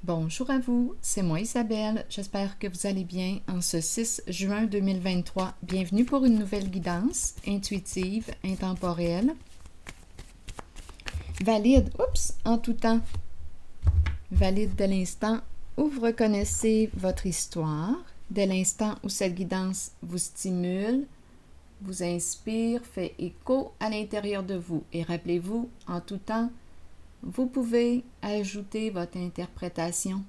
Bonjour à vous, c'est moi Isabelle, j'espère que vous allez bien en ce 6 juin 2023. Bienvenue pour une nouvelle guidance intuitive, intemporelle, valide, en tout temps, valide dès l'instant où vous reconnaissez votre histoire, dès l'instant où cette guidance vous stimule, vous inspire, fait écho à l'intérieur de vous. Et rappelez-vous, en tout temps, vous pouvez ajouter votre interprétation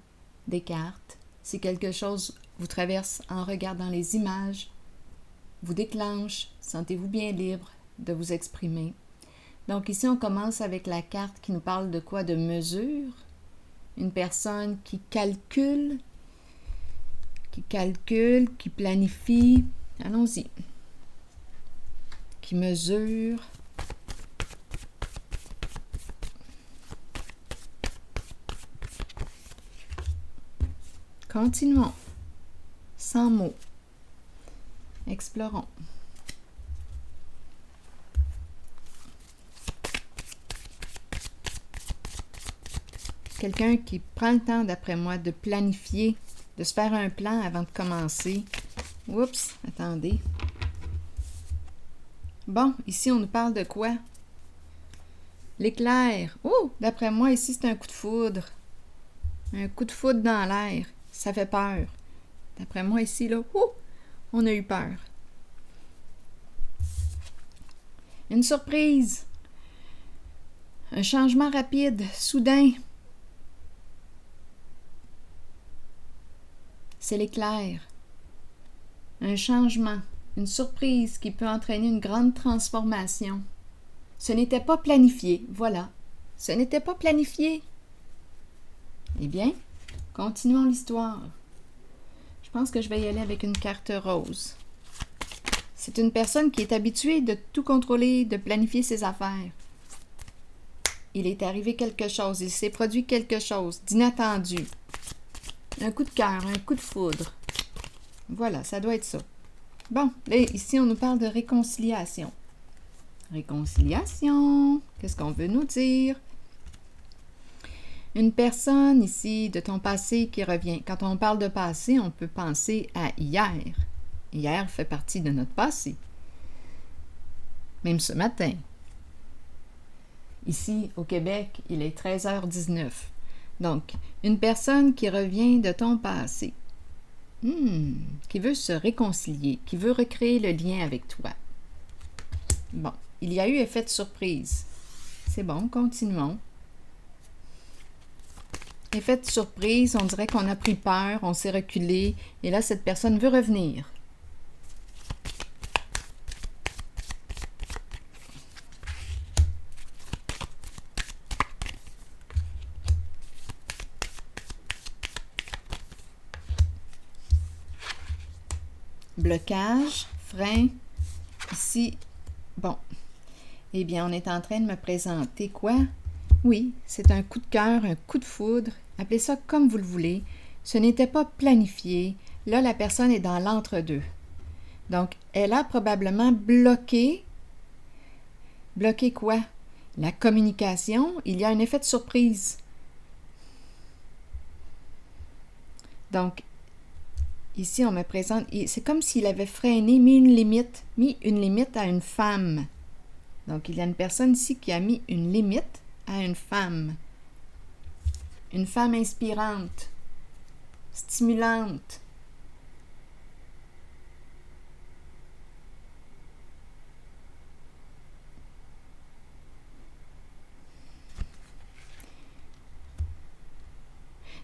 des cartes. Si quelque chose vous traverse en regardant les images, vous déclenche, sentez-vous bien libre de vous exprimer. Donc ici, on commence avec la carte qui nous parle de quoi? De mesure. Une personne qui calcule, qui planifie. Allons-y. Qui mesure. Continuons. Sans mots. Explorons. Quelqu'un qui prend le temps, d'après moi, de planifier, de se faire un plan avant de commencer. Oups, attendez. Bon, ici, on nous parle de quoi? L'éclair. Oh, d'après moi, ici, c'est un coup de foudre. Un coup de foudre dans l'air. Ça fait peur. D'après moi, ici, là, on a eu peur. Une surprise. Un changement rapide, soudain. C'est l'éclair. Un changement, une surprise qui peut entraîner une grande transformation. Ce n'était pas planifié, voilà. Ce n'était pas planifié. Eh bien, continuons l'histoire. Je pense que je vais y aller avec une carte rose. C'est une personne qui est habituée de tout contrôler, de planifier ses affaires. Il est arrivé quelque chose, il s'est produit quelque chose d'inattendu. Un coup de cœur, un coup de foudre. Voilà, ça doit être ça. Bon, là, ici, on nous parle de réconciliation. Réconciliation, qu'est-ce qu'on veut nous dire? Une personne ici de ton passé qui revient. Quand on parle de passé, on peut penser à hier. Hier fait partie de notre passé. Même ce matin. Ici, au Québec, il est 13h19. Donc, une personne qui revient de ton passé. Qui veut se réconcilier, qui veut recréer le lien avec toi. Bon, il y a eu effet de surprise. C'est bon, continuons. Effet de surprise, on dirait qu'on a pris peur, on s'est reculé, et là, cette personne veut revenir. Blocage, frein, ici, bon. Eh bien, on est en train de me présenter quoi? Oui, c'est un coup de cœur, un coup de foudre, appelez ça comme vous le voulez. Ce n'était pas planifié. Là, la personne est dans l'entre-deux. Donc, elle a probablement bloqué. Bloqué quoi? La communication. Il y a un effet de surprise. Donc, ici, on me présente, c'est comme s'il avait freiné, mis une limite à une femme. Donc, il y a une personne ici qui a mis une limite à une femme. Une femme inspirante, stimulante.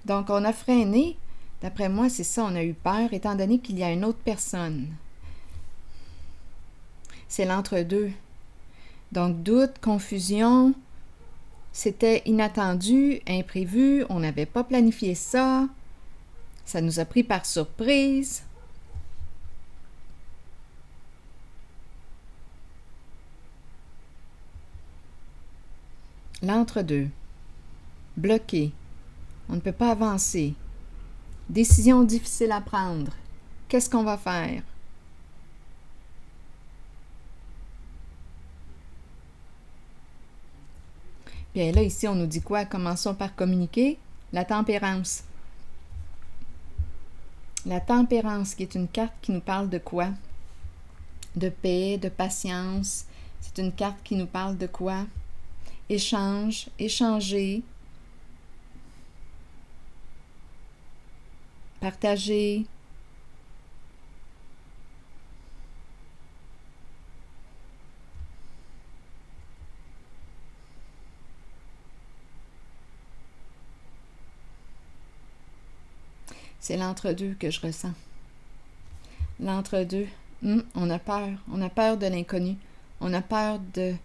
Donc, on a freiné. D'après moi, c'est ça, on a eu peur, étant donné qu'il y a une autre personne. C'est l'entre-deux. Donc, doute, confusion, c'était inattendu, imprévu, on n'avait pas planifié ça, ça nous a pris par surprise. L'entre-deux. Bloqué. On ne peut pas avancer. Décision difficile à prendre. Qu'est-ce qu'on va faire? Bien là, ici, on nous dit quoi? Commençons par communiquer. La tempérance. La tempérance, qui est une carte qui nous parle de quoi? De paix, de patience. C'est une carte qui nous parle de quoi? Échange, échanger, partager. C'est l'entre-deux que je ressens. L'entre-deux. On a peur. On a peur de l'inconnu. On a peur de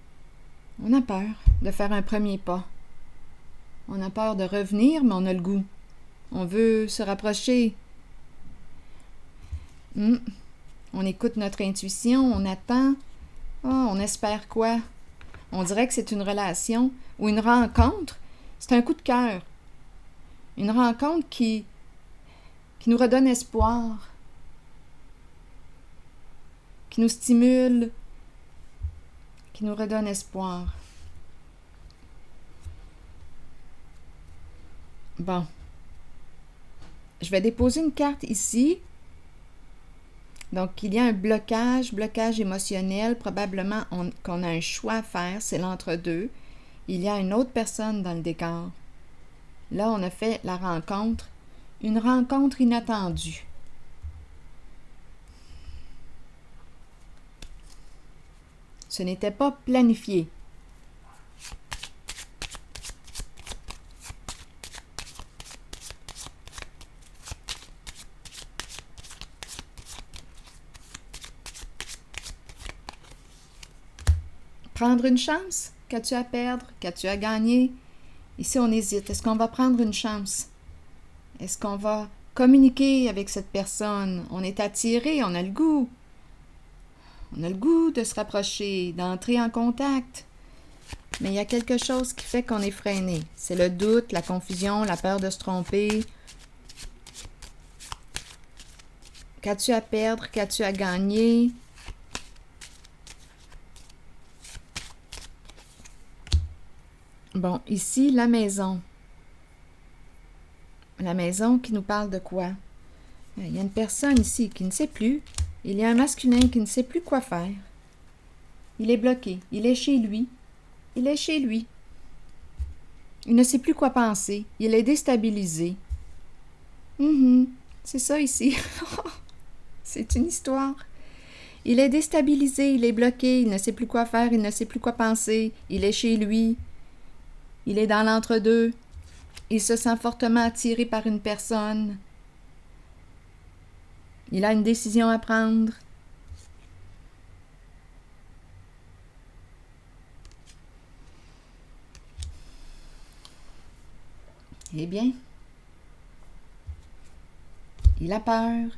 faire un premier pas. On a peur de revenir, mais on a le goût. On veut se rapprocher. On écoute notre intuition, on attend. On espère quoi? On dirait que c'est une relation ou une rencontre. C'est un coup de cœur. Une rencontre qui nous redonne espoir, qui nous stimule, qui nous redonne espoir. Bon. Je vais déposer une carte ici. Donc, il y a un blocage émotionnel. Probablement qu'on a un choix à faire, c'est l'entre-deux. Il y a une autre personne dans le décor. Là, on a fait la rencontre. Une rencontre inattendue. Ce n'était pas planifié. Prendre une chance? Qu'as-tu à perdre? Qu'as-tu à gagner? Ici, on hésite. Est-ce qu'on va prendre une chance? Est-ce qu'on va communiquer avec cette personne? On est attiré, on a le goût. On a le goût de se rapprocher, d'entrer en contact. Mais il y a quelque chose qui fait qu'on est freiné. C'est le doute, la confusion, la peur de se tromper. Qu'as-tu à perdre? Qu'as-tu à gagner? Bon, ici, la maison. La maison qui nous parle de quoi? Il y a une personne ici qui ne sait plus. Il y a un masculin qui ne sait plus quoi faire. Il est bloqué. Il est chez lui. Il est chez lui. Il ne sait plus quoi penser. Il est déstabilisé. C'est ça ici. C'est une histoire. Il est déstabilisé. Il est bloqué. Il ne sait plus quoi faire. Il ne sait plus quoi penser. Il est chez lui. Il est dans l'entre-deux. Il se sent fortement attiré par une personne. Il a une décision à prendre. Eh bien, il a peur.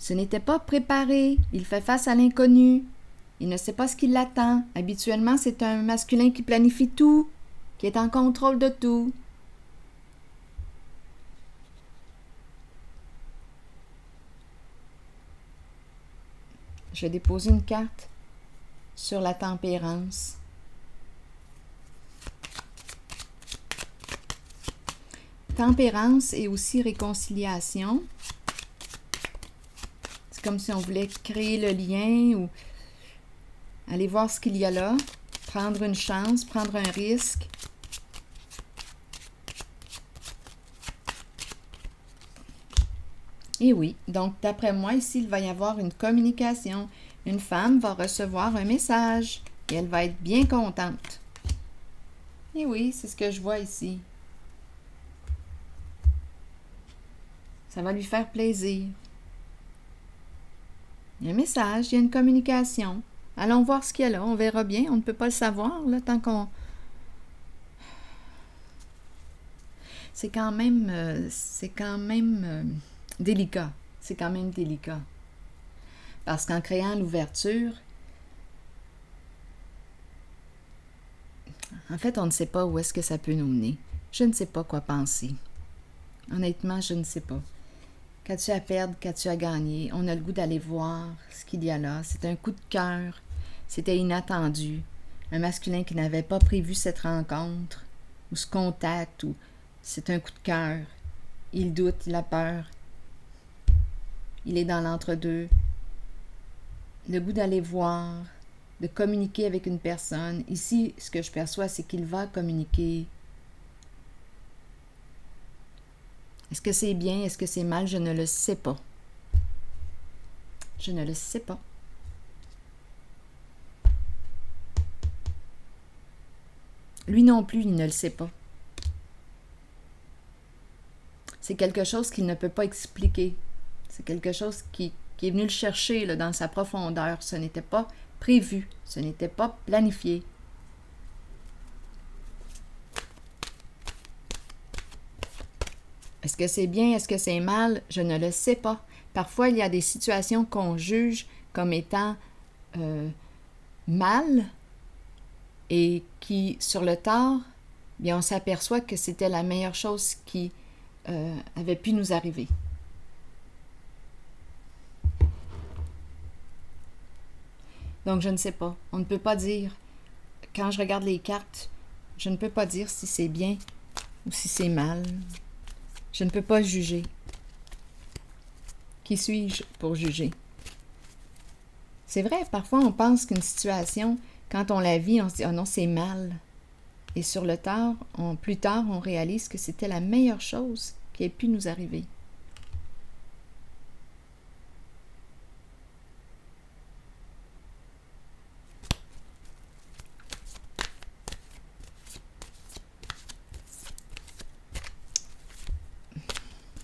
Ce n'était pas préparé. Il fait face à l'inconnu. Il ne sait pas ce qui l'attend. Habituellement, c'est un masculin qui planifie tout, qui est en contrôle de tout. Je vais déposer une carte sur la tempérance. Tempérance et aussi réconciliation. C'est comme si on voulait créer le lien ou aller voir ce qu'il y a là, prendre une chance, prendre un risque. Et oui, donc d'après moi, ici, il va y avoir une communication. Une femme va recevoir un message et elle va être bien contente. Et oui, c'est ce que je vois ici. Ça va lui faire plaisir. Il y a un message, il y a une communication. Allons voir ce qu'il y a là, on verra bien. On ne peut pas le savoir, là, tant qu'on... C'est quand même délicat. C'est quand même délicat. Parce qu'en créant l'ouverture, en fait, on ne sait pas où est-ce que ça peut nous mener. Je ne sais pas quoi penser. Honnêtement, je ne sais pas. Qu'as-tu à perdre, qu'as-tu à gagner? On a le goût d'aller voir ce qu'il y a là. C'est un coup de cœur. C'était inattendu. Un masculin qui n'avait pas prévu cette rencontre. ou se contacte, ou c'est un coup de cœur. Il doute, il a peur. Il est dans l'entre-deux. Le goût d'aller voir, de communiquer avec une personne. Ici, ce que je perçois, c'est qu'il va communiquer. Est-ce que c'est bien? Est-ce que c'est mal? Je ne le sais pas. Je ne le sais pas. Lui non plus, il ne le sait pas. C'est quelque chose qu'il ne peut pas expliquer. C'est quelque chose qui est venu le chercher là, dans sa profondeur. Ce n'était pas prévu. Ce n'était pas planifié. Est-ce que c'est bien? Est-ce que c'est mal? Je ne le sais pas. Parfois, il y a des situations qu'on juge comme étant mal et qui, sur le tard, bien, on s'aperçoit que c'était la meilleure chose qui avait pu nous arriver. Donc, je ne sais pas. On ne peut pas dire, quand je regarde les cartes, je ne peux pas dire si c'est bien ou si c'est mal. Je ne peux pas juger. Qui suis-je pour juger? C'est vrai, parfois on pense qu'une situation, quand on la vit, on se dit « Oh non, c'est mal ». Et sur le tard, plus tard, on réalise que c'était la meilleure chose qui ait pu nous arriver.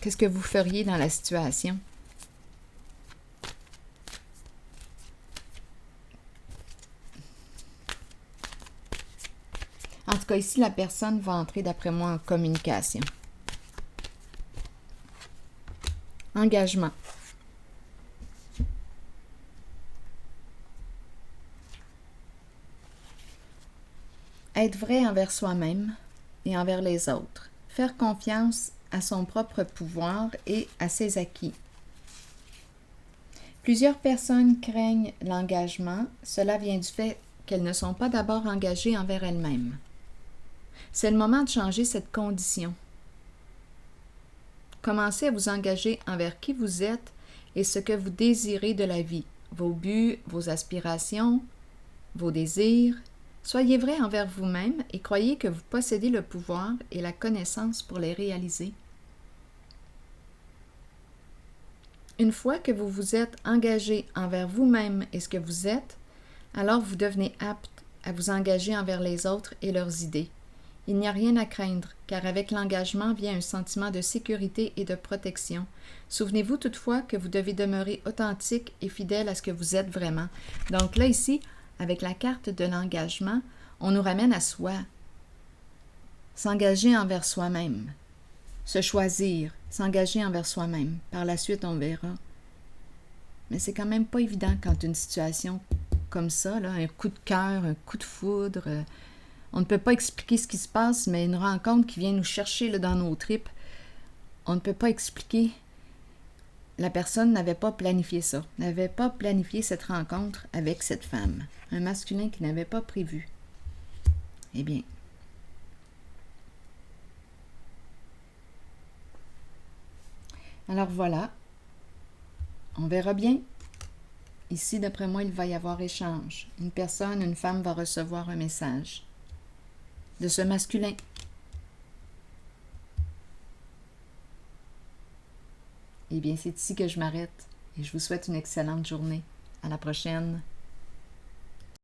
Qu'est-ce que vous feriez dans la situation? En tout cas, ici, la personne va entrer, d'après moi, en communication. Engagement. Être vrai envers soi-même et envers les autres. Faire confiance à son propre pouvoir et à ses acquis. Plusieurs personnes craignent l'engagement. Cela vient du fait qu'elles ne sont pas d'abord engagées envers elles-mêmes. C'est le moment de changer cette condition. Commencez à vous engager envers qui vous êtes et ce que vous désirez de la vie, vos buts, vos aspirations, vos désirs. Soyez vrai envers vous-même et croyez que vous possédez le pouvoir et la connaissance pour les réaliser. Une fois que vous vous êtes engagé envers vous-même et ce que vous êtes, alors vous devenez apte à vous engager envers les autres et leurs idées. Il n'y a rien à craindre, car avec l'engagement vient un sentiment de sécurité et de protection. Souvenez-vous toutefois que vous devez demeurer authentique et fidèle à ce que vous êtes vraiment. Donc là, ici, avec la carte de l'engagement, on nous ramène à soi. S'engager envers soi-même. Se choisir, s'engager envers soi-même. Par la suite, on verra. Mais c'est quand même pas évident quand une situation comme ça, là, un coup de cœur, un coup de foudre, on ne peut pas expliquer ce qui se passe, mais une rencontre qui vient nous chercher là, dans nos tripes, on ne peut pas expliquer. La personne n'avait pas planifié ça, n'avait pas planifié cette rencontre avec cette femme. Un masculin qui n'avait pas prévu. Eh bien, alors voilà, on verra bien. Ici, d'après moi, il va y avoir échange. Une personne, une femme va recevoir un message de ce masculin. Eh bien, c'est ici que je m'arrête et je vous souhaite une excellente journée. À la prochaine.